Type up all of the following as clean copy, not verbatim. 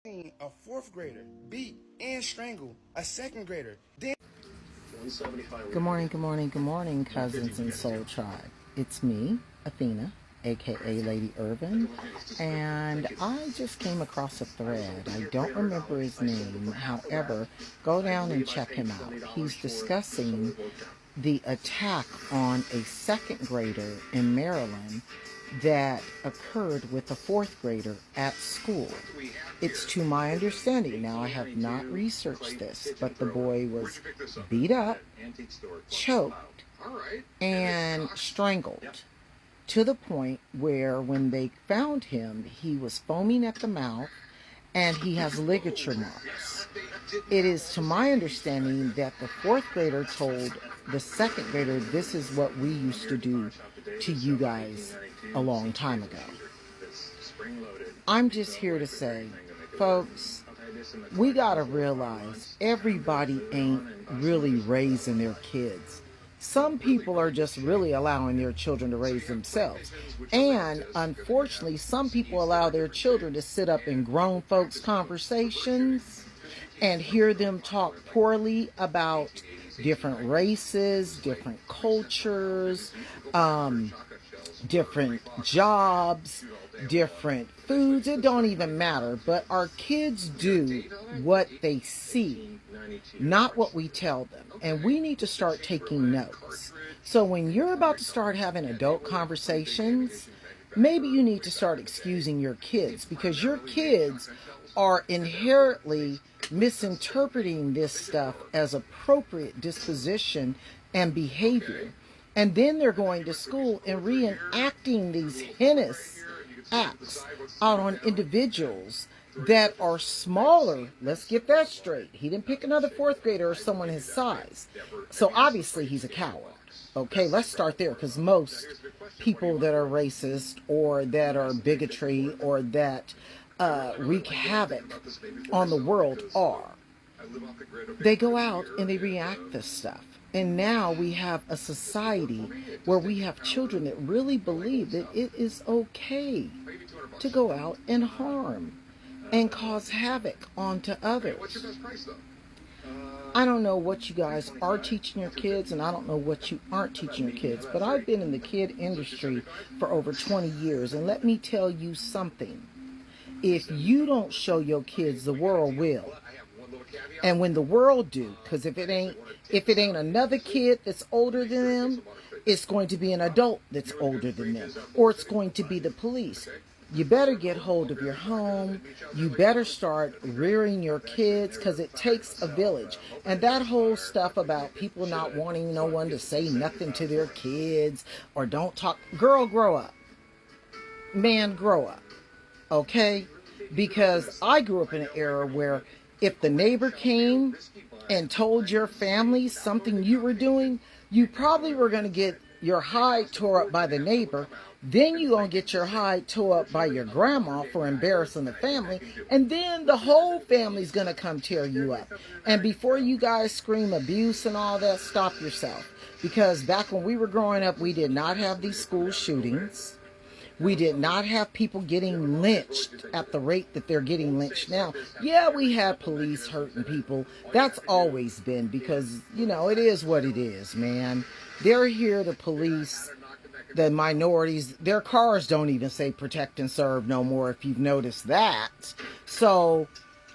seen a fourth grader beat and strangle a second grader. Then Good morning, cousins and soul tribe. It's me, Athena, aka Ladyervin, and I just came across a thread. I don't remember his name. However, go down and check him out. He's discussing the attack on a second grader in Maryland that occurred with a fourth grader at school. It's to my understanding, now I have not researched this, but the boy was beat up, choked, and strangled to the point where when they found him, he was foaming at the mouth and he has ligature marks. It is to my understanding that the fourth grader told the second grader, this is what we used to do to you guys a long time ago. I'm just here to say, folks, we gotta realize everybody ain't really raising their kids. Some people are just really allowing their children to raise themselves. And unfortunately, some people allow their children to sit up in grown folks' conversations and hear them talk poorly about different races, different cultures, different jobs, different foods. It don't even matter. But our kids do what they see, not what we tell them. And we need to start taking notes. So when you're about to start having adult conversations, maybe you need to start excusing your kids, because your kids are inherently misinterpreting this stuff as appropriate disposition and behavior. And then they're going to school and reenacting these heinous acts out on individuals that are smaller. Let's get that straight. He didn't pick another fourth grader or someone his size. So obviously he's a coward. Okay, let's start there, because most people that are racist or that are bigotry or that wreak havoc on the world are. They go out and they react this stuff. And now we have a society where we have children that really believe that it is okay to go out and harm and cause havoc onto others. I don't know what you guys are teaching your kids, and I don't know what you aren't teaching your kids, but I've been in the kid industry for over 20 years, and let me tell you something. If you don't show your kids, the world will. And when the world do, because if it ain't another kid that's older than them, it's going to be an adult that's older than them, or it's going to be the police. You better get hold of your home. You better start rearing your kids, because it takes a village. And that whole stuff about people not wanting no one to say nothing to their kids or don't talk. Girl, grow up. Man, grow up. Okay? Because I grew up in an era where if the neighbor came and told your family something you were doing, you probably were going to get your hide tore up by the neighbor. Then you're going to get your hide tore up by your grandma for embarrassing the family. And then the whole family's going to come tear you up. And before you guys scream abuse and all that, stop yourself. Because back when we were growing up, we did not have these school shootings. We did not have people getting lynched at the rate that they're getting lynched now. Yeah, we had police hurting people. That's always been, because, you know, it is what it is, man. They're here to police the minorities. Their cars don't even say protect and serve no more, if you've noticed that. So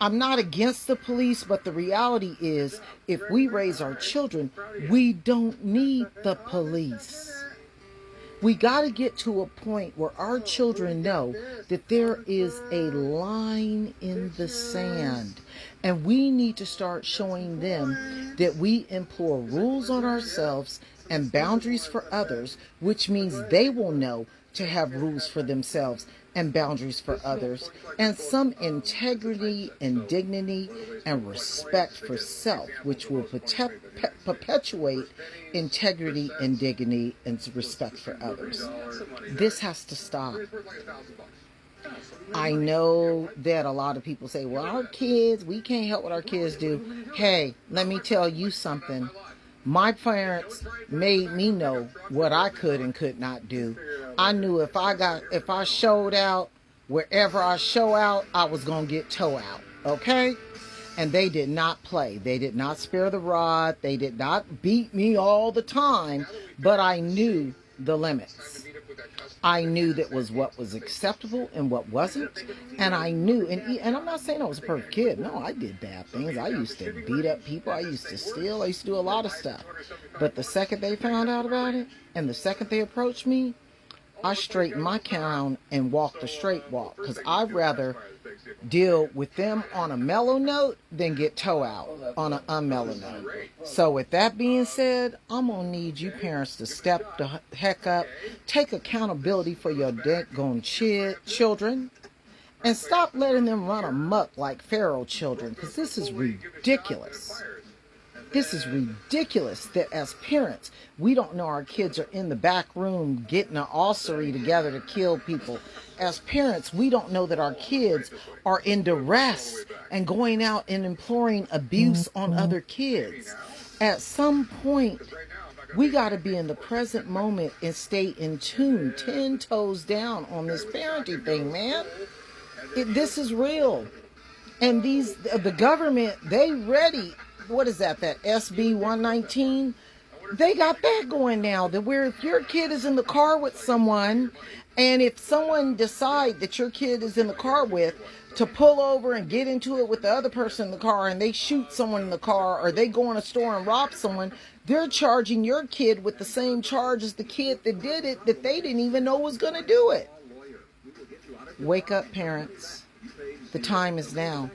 I'm not against the police, but the reality is, if we raise our children, we don't need the police. We got to get to a point where our children know that there is a line in the sand. And we need to start showing them that we employ rules on ourselves and boundaries for others, which means they will know to have rules for themselves and boundaries for others, and some integrity and dignity and respect for self, which will perpetuate integrity and dignity and respect for others. This has to stop. I know that a lot of people say, well, our kids, we can't help what our kids do. Hey, let me tell you something. My parents made me know what I could and could not do. I knew if I showed out Wherever I show out, I was going to get toe out. Okay? And they did not play. They did not spare the rod. They did not beat me all the time. But I knew the limits. I knew that was what was acceptable and what wasn't. And I knew, and I'm not saying I was a perfect kid. No, I did bad things. I used to beat up people. I used to steal. I used to do a lot of stuff. But the second they found out about it, and the second they approached me, I straightened my crown and walked the straight walk. Because I'd rather deal with them on a mellow note than get toe out on an unmellow note. So with that being said, I'm going to need you parents to step the heck up, take accountability for your daggone children, and stop letting them run amok like feral children, because this is ridiculous. This is ridiculous that as parents, we don't know our kids are in the back room getting an ossuary together to kill people. As parents, we don't know that our kids are in duress and going out and imploring abuse on other kids. At some point, we got to be in the present moment and stay in tune, 10 toes down on this parenting thing, man. This is real. And the government, they ready. What is that SB 119? They got that going now, that where if your kid is in the car with someone, and if someone decide that your kid is in the car with, to pull over and get into it with the other person in the car, and they shoot someone in the car, or they go in a store and rob someone, they're charging your kid with the same charge as the kid that did it, that they didn't even know was going to do it. Wake up, parents. The time is now.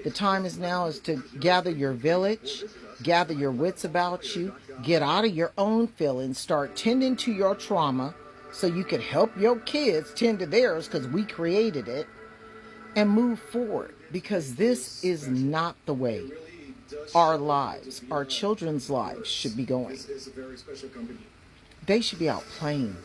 The time is now is to gather your village, gather your wits about you, get out of your own feelings, start tending to your trauma so you can help your kids tend to theirs, because we created it, and move forward, because this is not the way our lives, our children's lives should be going. They should be out playing.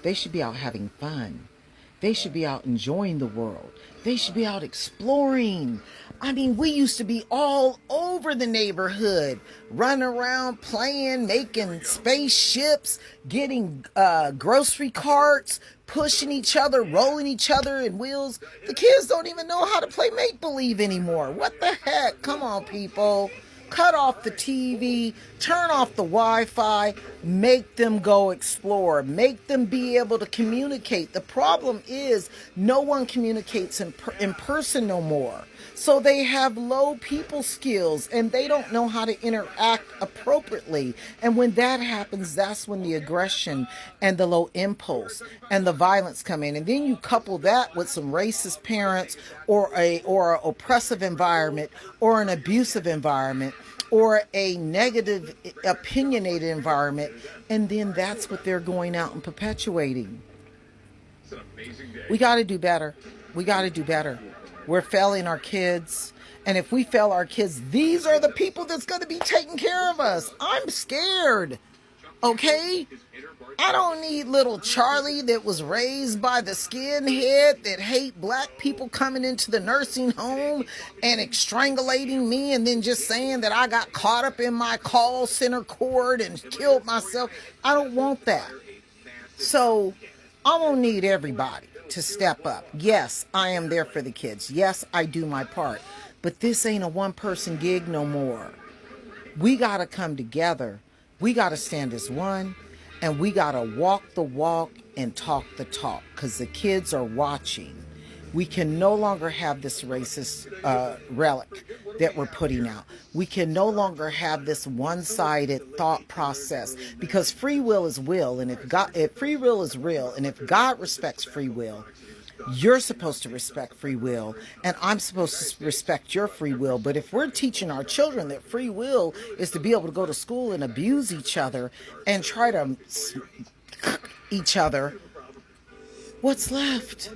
They should be out having fun. They should be out enjoying the world. They should be out exploring. I mean, we used to be all over the neighborhood, running around, playing, making spaceships, getting grocery carts, pushing each other, rolling each other in wheels. The kids don't even know how to play make-believe anymore. What the heck? Come on, people. Cut off the TV, turn off the Wi-Fi, make them go explore, make them be able to communicate. The problem is no one communicates in person no more. So they have low people skills and they don't know how to interact appropriately. And when that happens, that's when the aggression and the low impulse and the violence come in. And then you couple that with some racist parents or a oppressive environment or an abusive environment or a negative opinionated environment. And then that's what they're going out and perpetuating. We got to do better. We got to do better. We're failing our kids. And if we fail our kids, these are the people that's going to be taking care of us. I'm scared. Okay? I don't need little Charlie that was raised by the skinhead that hate black people coming into the nursing home and strangulating me and then just saying that I got caught up in my call center cord and killed myself. I don't want that. So I'm going to need everybody to step up. Yes, I am there for the kids. Yes, I do my part. But this ain't a one-person gig no more. We got to come together. We got to stand as one. And we got to walk the walk and talk the talk, because the kids are watching. We can no longer have this racist relic that we're putting out. We can no longer have this one-sided thought process, because free will is will. And if free will is real, and if God respects free will, you're supposed to respect free will, and I'm supposed to respect your free will. But if we're teaching our children that free will is to be able to go to school and abuse each other and try to each other, what's left?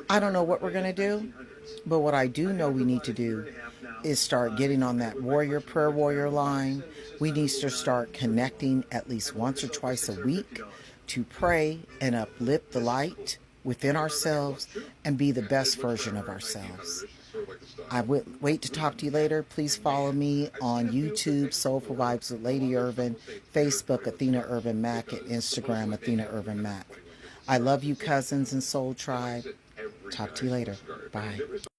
I don't know what we're going to do, but what I do know we need to do is start getting on that prayer warrior line. We need to start connecting at least once or twice a week to pray and uplift the light within ourselves and be the best version of ourselves. I would wait to talk to you later. Please follow me on YouTube, Soulful Vibes with Ladyervin, Facebook, Athena Urban Mac, and Instagram, Athena Urban Mac. I love you, cousins and Soul Tribe. Talk to you later. Bye.